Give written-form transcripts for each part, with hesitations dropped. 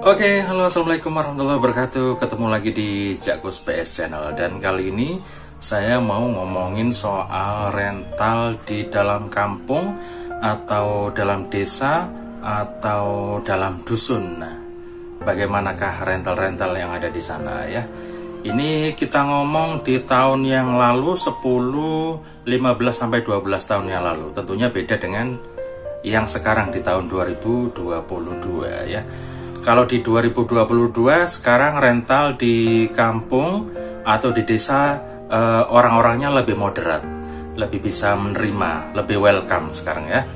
Oke, halo, assalamualaikum warahmatullahi wabarakatuh. Ketemu lagi di Jakus PS Channel. Dan kali ini saya mau ngomongin soal rental di dalam kampung atau dalam desa atau dalam dusun. Nah, bagaimanakah rental-rental yang ada di sana ya? Ini kita ngomong di tahun yang lalu 10, 15 sampai 12 tahun yang lalu. Tentunya beda dengan yang sekarang di tahun 2022 ya. Kalau di 2022 sekarang rental di kampung atau di desa orang-orangnya lebih moderat, lebih bisa menerima, lebih welcome sekarang ya.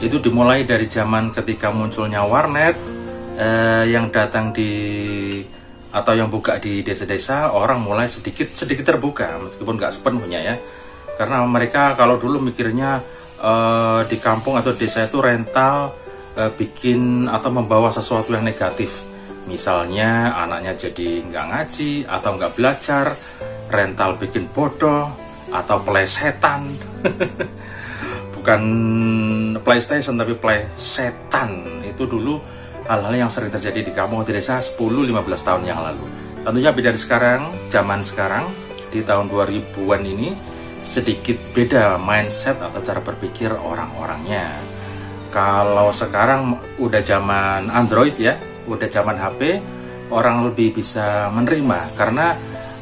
Itu dimulai dari zaman ketika munculnya warnet yang datang di atau yang buka di desa-desa, orang mulai sedikit terbuka meskipun nggak sepenuhnya ya. Karena mereka kalau dulu mikirnya di kampung atau desa itu rental bikin atau membawa sesuatu yang negatif. Misalnya anaknya jadi nggak ngaji atau nggak belajar, rental bikin bodoh atau plesetan. Bukan PlayStation tapi plesetan. Itu dulu hal-hal yang sering terjadi di kampung atau desa 10-15 tahun yang lalu. Tentunya beda dari sekarang, zaman sekarang di tahun 2000-an ini sedikit beda mindset atau cara berpikir orang-orangnya. Kalau sekarang udah zaman Android ya, udah zaman HP, orang lebih bisa menerima karena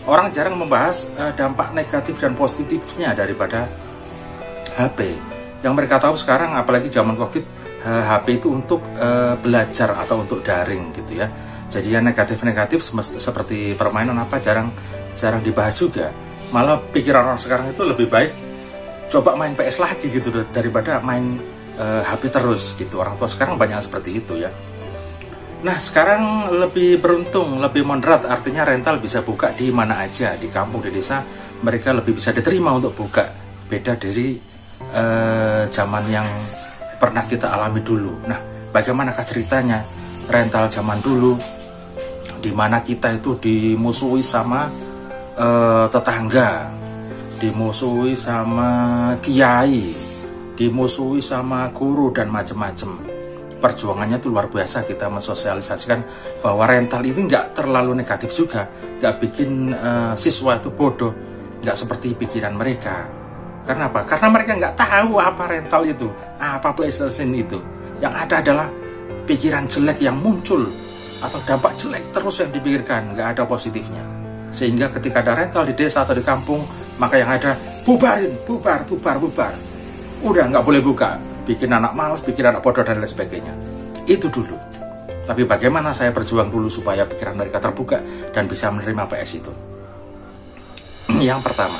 orang jarang membahas dampak negatif dan positifnya daripada HP. Yang mereka tahu sekarang, apalagi zaman COVID, HP itu untuk belajar atau untuk daring gitu ya. Jadi yang negatif-negatif seperti permainan apa jarang dibahas juga. Malah pikiran orang sekarang itu lebih baik coba main PS lagi gitu daripada main HP terus gitu. Orang tua sekarang banyak seperti itu ya. Nah sekarang lebih beruntung, lebih moderat, artinya rental bisa buka di mana aja, di kampung, di desa mereka lebih bisa diterima untuk buka. Beda dari zaman yang pernah kita alami dulu. Nah bagaimanakah ceritanya rental zaman dulu, di mana kita itu dimusuhi sama tetangga, dimusuhi sama kiai, dimusuhi sama guru dan macam-macam. Perjuangannya tuh luar biasa, kita mensosialisasikan bahwa rental ini nggak terlalu negatif juga, nggak bikin siswa itu bodoh, nggak seperti pikiran mereka. Karena apa? Karena mereka nggak tahu apa rental itu, apa PlayStation itu. Yang ada adalah pikiran jelek yang muncul atau dampak jelek terus yang dipikirkan, nggak ada positifnya. Sehingga ketika ada rental di desa atau di kampung, maka yang ada bubarin, bubar. Udah nggak boleh buka, bikin anak malas, bikin anak bodoh dan lain sebagainya. Itu dulu. Tapi bagaimana saya berjuang dulu supaya pikiran mereka terbuka dan bisa menerima PS itu. Yang pertama,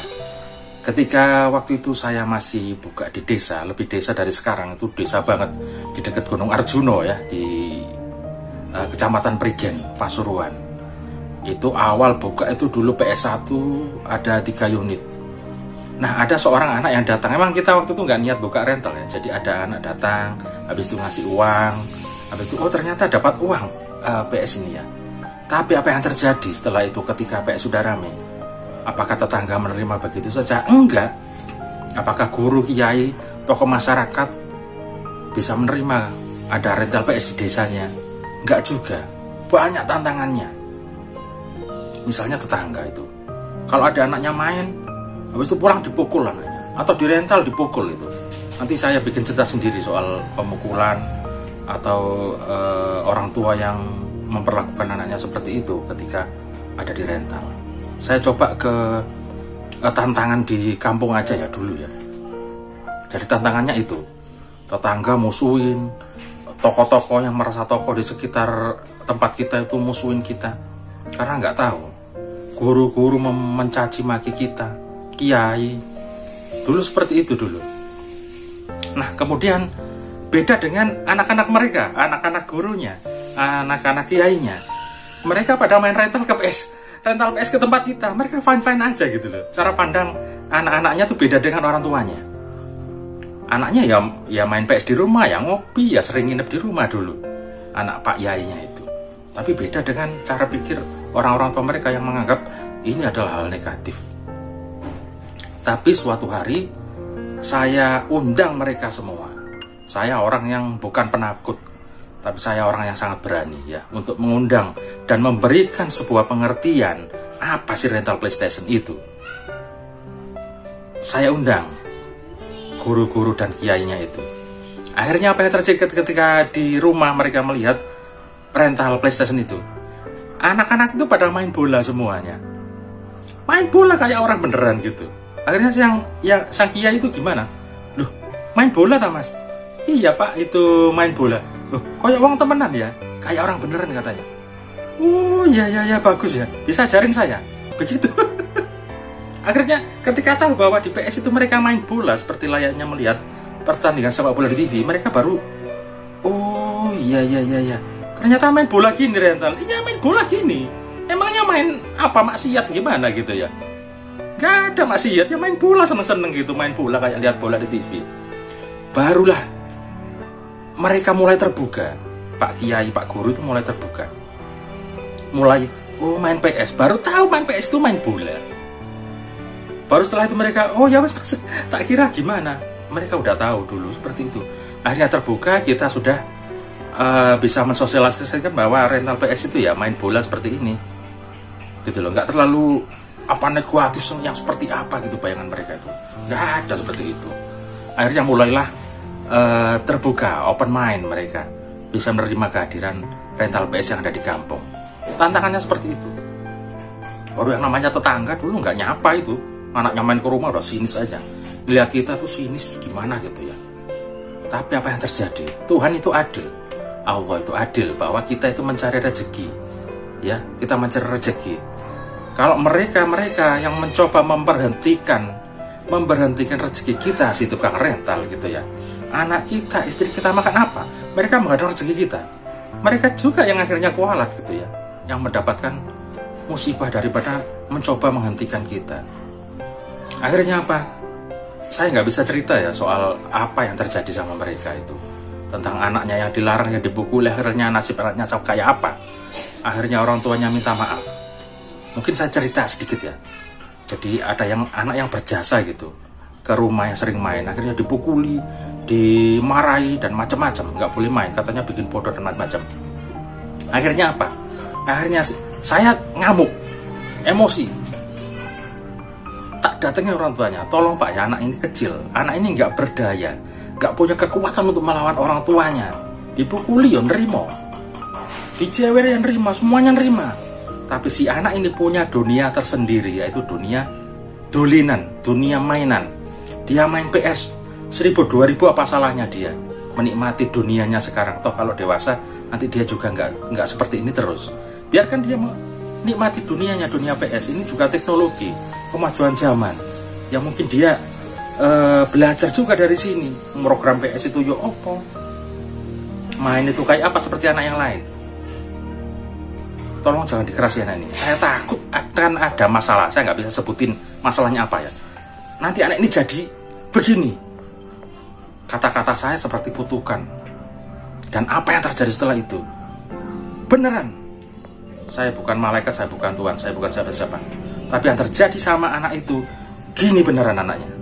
ketika waktu itu saya masih buka di desa, lebih desa dari sekarang, itu desa banget, di dekat Gunung Arjuno ya, di Kecamatan Prigen, Pasuruan. Itu awal buka itu dulu PS1 ada 3 unit. Nah ada seorang anak yang datang, emang kita waktu itu nggak niat buka rental ya. Jadi ada anak datang, habis itu ngasih uang, habis itu oh ternyata dapat uang PS ini ya. Tapi apa yang terjadi setelah itu ketika PS sudah rame? Apakah tetangga menerima begitu saja? Enggak. Apakah guru, kiai, tokoh masyarakat bisa menerima ada rental PS di desanya? Enggak juga. Banyak tantangannya. Misalnya tetangga itu, kalau ada anaknya main, habis itu pulang dipukul anaknya, atau di rental dipukul itu. Nanti saya bikin cerita sendiri soal pemukulan atau orang tua yang memperlakukan anaknya seperti itu ketika ada di rental. Saya coba ke tantangan di kampung aja ya dulu ya. Dari tantangannya itu, tetangga musuhin, toko-toko yang merasa toko di sekitar tempat kita itu musuhin kita karena nggak tahu. Guru-guru mencaci maki kita, kiai, dulu seperti itu dulu. Nah kemudian beda dengan anak-anak mereka, anak-anak gurunya, anak-anak kiainya. Mereka pada main rental PS ke tempat kita, mereka fine-fine aja gitu loh. Cara pandang anak-anaknya tuh beda dengan orang tuanya. Anaknya ya main PS di rumah, ya ngopi, ya sering nginep di rumah dulu, anak pak yainya itu. Tapi beda dengan cara pikir orang-orang tua mereka yang menganggap ini adalah hal negatif. Tapi suatu hari saya undang mereka semua. Saya orang yang bukan penakut, Tapi saya orang yang sangat berani ya untuk mengundang dan memberikan sebuah pengertian apa sih rental PlayStation itu. Saya undang guru-guru dan kiainya itu. Akhirnya apa yang terjadi ketika di rumah mereka melihat rental PlayStation itu? Anak-anak itu pada main bola semuanya. Main bola kayak orang beneran gitu. Akhirnya sang kiai itu gimana? Loh, main bola tak mas? Iya pak, itu main bola. Loh, kayak uang temenan ya? Kayak orang beneran katanya. Oh iya bagus ya, bisa ajarin saya. Begitu. Akhirnya ketika tahu bahwa di PS itu mereka main bola seperti layaknya melihat pertandingan sepak bola di TV, mereka baru oh iya. Ternyata main bola gini rental. Iya main bola gini. Emangnya main apa maksiat gimana gitu ya? Gak ada maksiat ya, main bola seneng-seneng gitu, main bola kayak lihat bola di TV. Barulah mereka mulai terbuka. Pak Kiai, Pak Guru itu mulai terbuka. Mulai oh main PS, baru tahu main PS itu main bola. Baru setelah itu mereka oh ya mas, tak kira gimana. Mereka udah tahu dulu seperti itu. Akhirnya terbuka, kita sudah bisa mensosialisasikan bahwa rental PS itu ya main bola seperti ini. Gitu loh, nggak terlalu apa negatif yang seperti apa gitu bayangan mereka itu. Nggak ada seperti itu. Akhirnya mulailah terbuka, open mind mereka bisa menerima kehadiran rental PS yang ada di kampung. Tantangannya seperti itu. Baru yang namanya tetangga dulu nggak nyapa itu, anaknya main ke rumah udah sinis aja. Lihat kita tuh sinis gimana gitu ya. Tapi apa yang terjadi? Tuhan itu adil, Allah itu adil bahwa kita itu mencari rezeki, ya kita mencari rezeki. Kalau mereka yang mencoba memberhentikan rezeki kita si tukang rental gitu ya. Anak kita, istri kita makan apa? Mereka menghadang rezeki kita. Mereka juga yang akhirnya kualat gitu ya, yang mendapatkan musibah daripada mencoba menghentikan kita. Akhirnya apa? Saya nggak bisa cerita ya soal apa yang terjadi sama mereka itu. Tentang anaknya yang dilarang, yang dipukuli, akhirnya nasib anaknya kayak apa. Akhirnya orang tuanya minta maaf. Mungkin saya cerita sedikit ya. Jadi ada anak yang berjasa gitu ke rumah yang sering main, akhirnya dipukuli, dimarahi dan macam-macam, nggak boleh main, katanya bikin bodoh dan macam-macam. Akhirnya apa? Akhirnya saya ngamuk, emosi, tak datengin orang tuanya. Tolong pak ya, anak ini kecil, anak ini nggak berdaya, nggak punya kekuatan untuk melawan orang tuanya. Dipukuli ya nerima, dicewer yang nerima, semuanya nerima. Tapi si anak ini punya dunia tersendiri, yaitu dunia dolinan, dunia mainan. Dia main PS 1000, 2000, apa salahnya dia menikmati dunianya sekarang. Toh kalau dewasa nanti dia juga nggak seperti ini terus. Biarkan dia menikmati dunianya, dunia PS. Ini juga teknologi, kemajuan zaman yang mungkin dia belajar juga dari sini. Program PS itu yo opo, main itu kayak apa seperti anak yang lain. Tolong jangan dikerasin ini. Saya takut akan ada masalah. Saya nggak bisa sebutin masalahnya apa ya. Nanti anak ini jadi begini. Kata-kata saya seperti kutukan. Dan apa yang terjadi setelah itu? Beneran. Saya bukan malaikat, saya bukan Tuhan, saya bukan siapa-siapa. Tapi yang terjadi sama anak itu, gini beneran anaknya.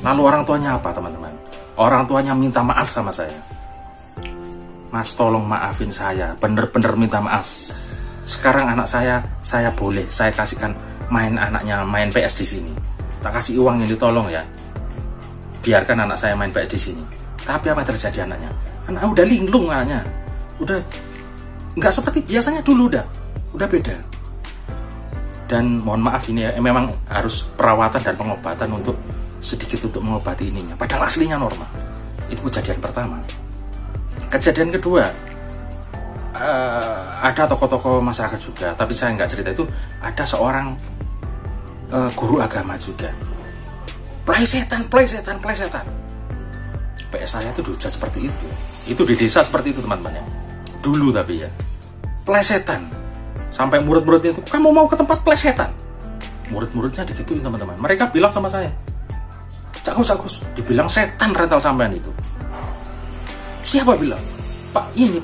Lalu orang tuanya apa teman-teman? Orang tuanya minta maaf sama saya. Mas tolong maafin saya, bener-bener minta maaf. Sekarang anak saya boleh, saya kasihkan anaknya main PS di sini. Tak kasih uang ini tolong ya. Biarkan anak saya main PS di sini. Tapi apa yang terjadi anaknya? Anak udah linglung anaknya. Udah nggak seperti biasanya dulu, udah beda. Dan mohon maaf ini ya, memang harus perawatan dan pengobatan untuk sedikit untuk mengobati ininya. Padahal aslinya normal. Itu kejadian pertama. Kejadian kedua, ada tokoh-tokoh masyarakat juga, tapi saya nggak cerita itu. Ada seorang guru agama juga. Plesetan. PS saya itu dihujat seperti itu. Itu di desa seperti itu teman-teman ya. Dulu tapi ya. Plesetan. Sampai murid-muridnya itu, kamu mau ke tempat plesetan? Murid-muridnya digituin teman-teman. Mereka bilang sama saya, Cakus, dibilang setan rental sampean itu. Siapa bilang? Pak ini.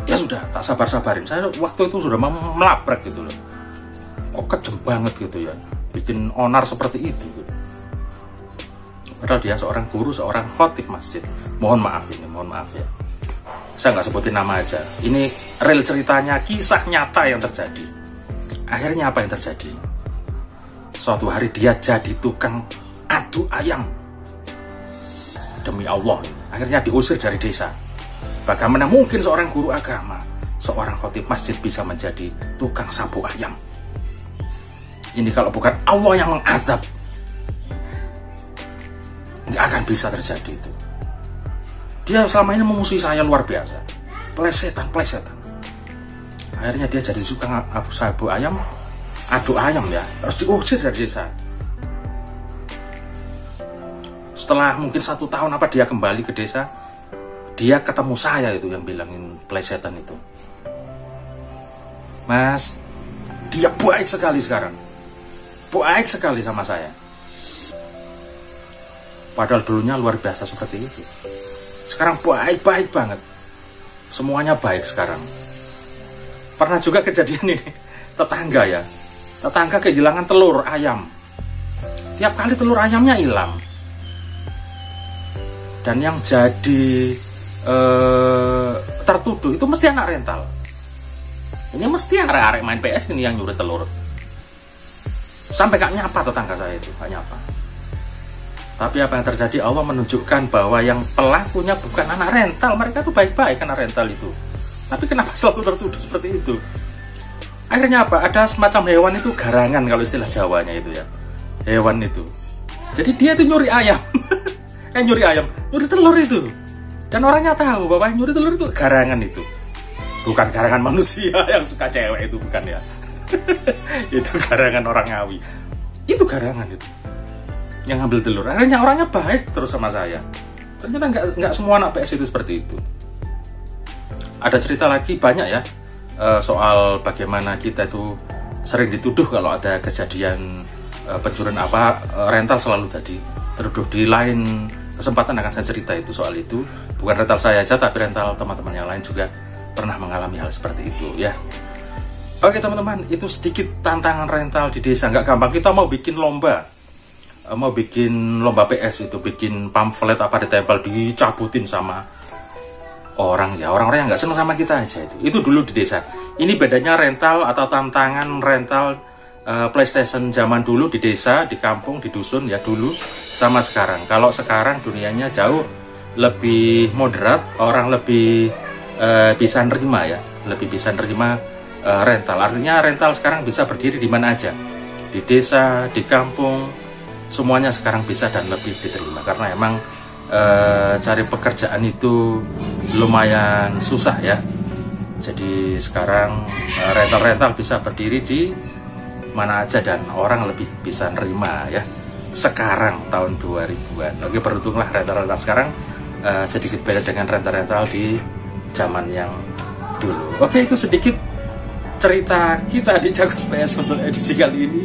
Ya sudah, tak sabar-sabarin. Saya waktu itu sudah mau melabrak gitu loh. Kok kejem banget gitu ya, bikin onar seperti itu gitu. Padahal dia seorang guru, seorang khotib masjid. Mohon maaf ya. Saya nggak sebutin nama aja. Ini real ceritanya, kisah nyata yang terjadi. Akhirnya apa yang terjadi? Suatu hari dia jadi tukang adu ayam. Demi Allah, akhirnya diusir dari desa. Bagaimana mungkin seorang guru agama, seorang khotib masjid bisa menjadi tukang sapu ayam? Ini kalau bukan Allah yang mengazab, nggak akan bisa terjadi itu. Dia selama ini memusuhi saya luar biasa, plesetan. Akhirnya dia jadi tukang sapu ayam, adu ayam ya, harus diusir dari desa. Setelah mungkin 1 tahun apa dia kembali ke desa, dia ketemu saya itu yang bilangin plesetan itu. Mas, dia baik sekali sekarang, baik sekali sama saya. Padahal dulunya luar biasa seperti itu. Sekarang baik banget. Semuanya baik sekarang. Pernah juga kejadian ini, tetangga ya. Tetangga kehilangan telur ayam. Tiap kali telur ayamnya hilang. Dan yang jadi tertuduh itu mesti anak rental. Ini mesti arek-arek main PS ini yang nyuri telur. Sampai gak nyapa tetangga saya itu, gak nyapa. Tapi apa yang terjadi, Allah menunjukkan bahwa yang pelakunya bukan anak rental. Mereka tuh baik-baik anak rental itu. Tapi kenapa selalu tertuduh seperti itu? Akhirnya apa? Ada semacam hewan itu, garangan kalau istilah Jawanya itu ya. Hewan itu. Jadi dia itu nyuri ayam. Nyuri telur itu. Dan orangnya tahu bahwa nyuri telur itu garangan itu. Bukan garangan manusia yang suka cewek itu, bukan ya. Itu garangan orang Ngawi. Itu garangan itu yang ngambil telur. Akhirnya orangnya baik terus sama saya. Ternyata nggak semua anak PS itu seperti itu. Ada cerita lagi banyak ya, soal bagaimana kita itu sering dituduh kalau ada kejadian pencurian rental selalu tadi tertuduh. Di lain kesempatan akan saya cerita itu soal itu. Bukan rental saya aja, tapi rental teman-teman yang lain juga pernah mengalami hal seperti itu ya. Oke teman-teman, itu sedikit tantangan rental di desa. Nggak gampang. Kita mau bikin lomba PS itu, bikin pamflet ditempel, dicabutin sama orang-orang yang nggak senang sama kita aja itu dulu di desa. Ini bedanya rental atau tantangan rental PlayStation zaman dulu di desa, di kampung, di dusun ya dulu sama sekarang. Kalau sekarang dunianya jauh lebih moderat, orang lebih bisa nerima ya, lebih bisa nerima rental. Artinya rental sekarang bisa berdiri di mana aja, di desa, di kampung. Semuanya sekarang bisa dan lebih diterima karena emang cari pekerjaan itu lumayan susah ya. Jadi sekarang rental bisa berdiri di mana aja dan orang lebih bisa nerima ya. Sekarang tahun 2000-an. Oke, beruntunglah rental sekarang sedikit beda dengan rental di zaman yang dulu. Oke, itu sedikit cerita kita di Jagos PS untuk edisi kali ini.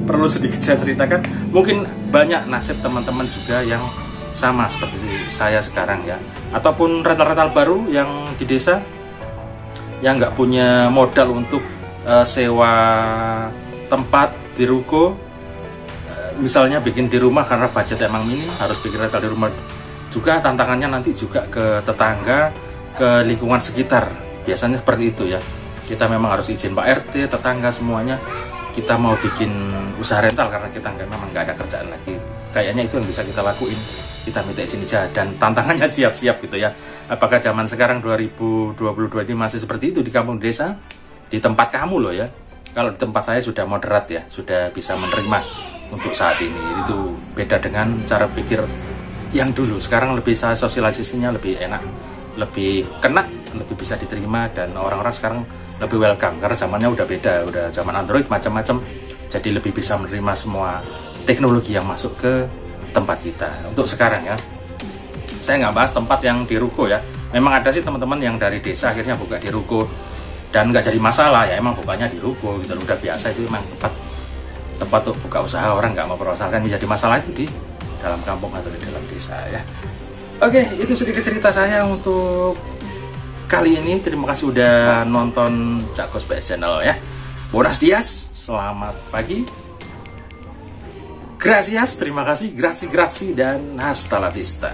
Perlu sedikit saya ceritakan, mungkin banyak nasib teman-teman juga yang sama seperti saya sekarang ya, ataupun rental-rental baru yang di desa yang nggak punya modal untuk sewa tempat di ruko, misalnya bikin di rumah karena budget emang minim, harus bikin rental di rumah juga. Tantangannya nanti juga ke tetangga, ke lingkungan sekitar, biasanya seperti itu ya. Kita memang harus izin Pak RT, tetangga semuanya. Kita mau bikin usaha rental karena kita memang nggak ada kerjaan lagi. Kayaknya itu yang bisa kita lakuin. Kita minta izin aja dan tantangannya siap-siap gitu ya. Apakah zaman sekarang 2022 ini masih seperti itu di kampung desa? Di tempat kamu loh ya. Kalau di tempat saya sudah moderat ya, sudah bisa menerima untuk saat ini. Itu beda dengan cara pikir yang dulu. Sekarang lebih saya sosialisasinya lebih enak, lebih kena, lebih bisa diterima dan orang-orang sekarang lebih welcome karena zamannya udah beda, udah zaman Android macam-macam, jadi lebih bisa menerima semua teknologi yang masuk ke tempat kita. Untuk sekarang ya, saya nggak bahas tempat yang di ruko ya. Memang ada sih teman-teman yang dari desa akhirnya buka di ruko dan nggak jadi masalah ya, emang bukanya di ruko gitu, udah biasa. Itu memang tempat untuk buka usaha, orang nggak mau permasalahan. Jadi masalah itu di dalam kampung atau di dalam desa ya. Oke, itu sedikit cerita saya untuk kali ini. Terima kasih udah nonton Jagos PS Channel ya. Buenos dias, selamat pagi. Gracias, terima kasih, grazie, dan hasta la vista.